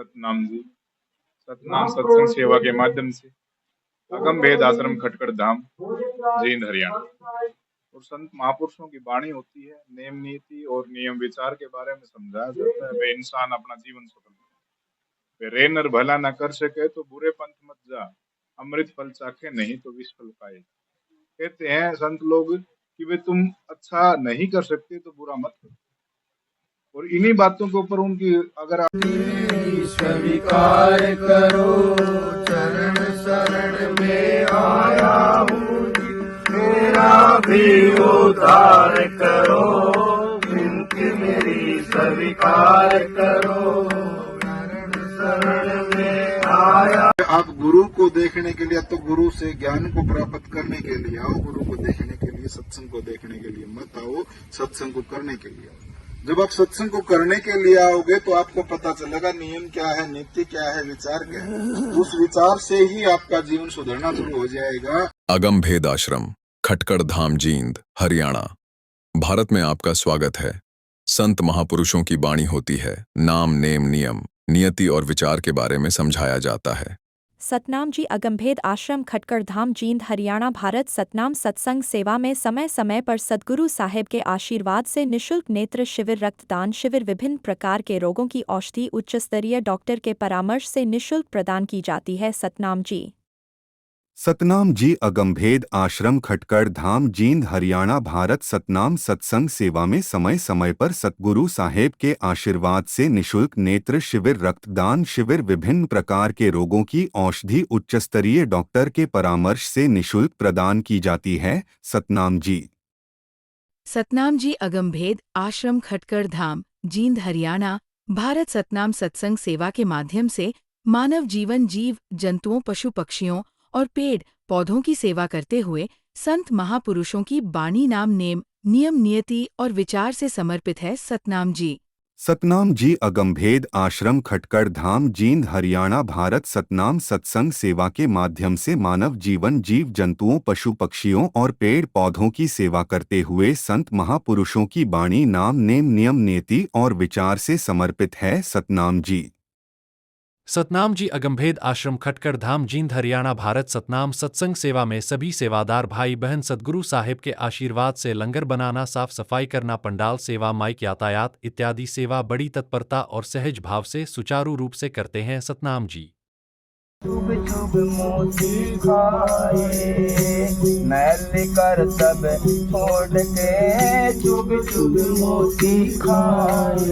सतनाम जी सतनाम सत्संग सेवा के माध्यम से अगम भेद आश्रम खटखड़ धाम जींद हरियाणा। और संत महापुरुषों की वाणी होती है, नेम नीति और नियम विचार के बारे में समझाया जाता है। वे इंसान अपना जीवन स्वतंत्र वे रे नर भला न कर सके तो बुरे पंथ मत जा, अमृत फल चाखे नहीं तो विष फल पाए। कहते हैं संत लोग कि वे तुम अच्छा नहीं कर सकते तो बुरा मत करो। और इन्हीं बातों के ऊपर उनकी अगर आप स्वीकार करो, चरण शरण में आया हूँ, मेरा भी उद्धार करो, विनती मेरी स्वीकार करो, चरण शरण में आया। आप गुरु को देखने के लिए तो गुरु से ज्ञान को प्राप्त करने के लिए आओ, गुरु को देखने के लिए, सत्संग को देखने के लिए मत आओ, सत्संग को करने के लिए आओ। जब आप सत्संग को करने के लिए आओगे तो आपको पता चलेगा नियम क्या है, नीति क्या है, विचार क्या है। उस विचार से ही आपका जीवन सुधरना शुरू हो जाएगा। अगम भेद आश्रम खटखड़ धाम जींद हरियाणा भारत में आपका स्वागत है। संत महापुरुषों की वाणी होती है, नाम नेम नियम नियति और विचार के बारे में समझाया जाता है। सतनाम जी अगमभेद आश्रम खटखड़ धाम जींद हरियाणा भारत। सतनाम सत्संग सेवा में समय समय पर सद्गुरु साहेब के आशीर्वाद से निशुल्क नेत्र शिविर, रक्तदान शिविर, विभिन्न प्रकार के रोगों की औषधि उच्च स्तरीय डॉक्टर के परामर्श से निशुल्क प्रदान की जाती है। सतनाम जी अगमभेद आश्रम खटखड़ धाम जींद हरियाणा भारत। सतनाम सत्संग सेवा में समय समय पर सतगुरु साहेब के आशीर्वाद से निशुल्क नेत्र शिविर, रक्तदान शिविर, विभिन्न प्रकार के रोगों की औषधि उच्च स्तरीय डॉक्टर के परामर्श से निशुल्क प्रदान की जाती है। सतनाम जी अगमभेद आश्रम खटखड़ धाम जींद हरियाणा भारत। सतनाम सत्संग सेवा के माध्यम से मानव जीवन, जीव जंतुओं, पशु पक्षियों और पेड़ पौधों की सेवा करते हुए संत महापुरुषों की वाणी, नाम नेम नियम नियति और विचार से समर्पित है। सतनाम जी अगमभेद आश्रम खटखड़ धाम जींद हरियाणा भारत। सतनाम सत्संग सेवा के माध्यम से मानव जीवन, जीव जंतुओं, पशु पक्षियों और पेड़ पौधों की सेवा करते हुए संत महापुरुषों की वाणी, नाम नेम नियम नियति और विचार से समर्पित है। सतनाम जी अगमभेद आश्रम खटखड़ धाम जींद हरियाणा भारत। सतनाम सत्संग सेवा में सभी सेवादार भाई बहन सद्गुरु साहिब के आशीर्वाद से लंगर बनाना, साफ सफाई करना, पंडाल सेवा, माइक यातायात इत्यादि सेवा बड़ी तत्परता और सहज भाव से सुचारू रूप से करते हैं। सतनाम जी चुभ चुभ मोती खाए, मैल कर सब छोड़ के, चुभ चुभ मोती खाए।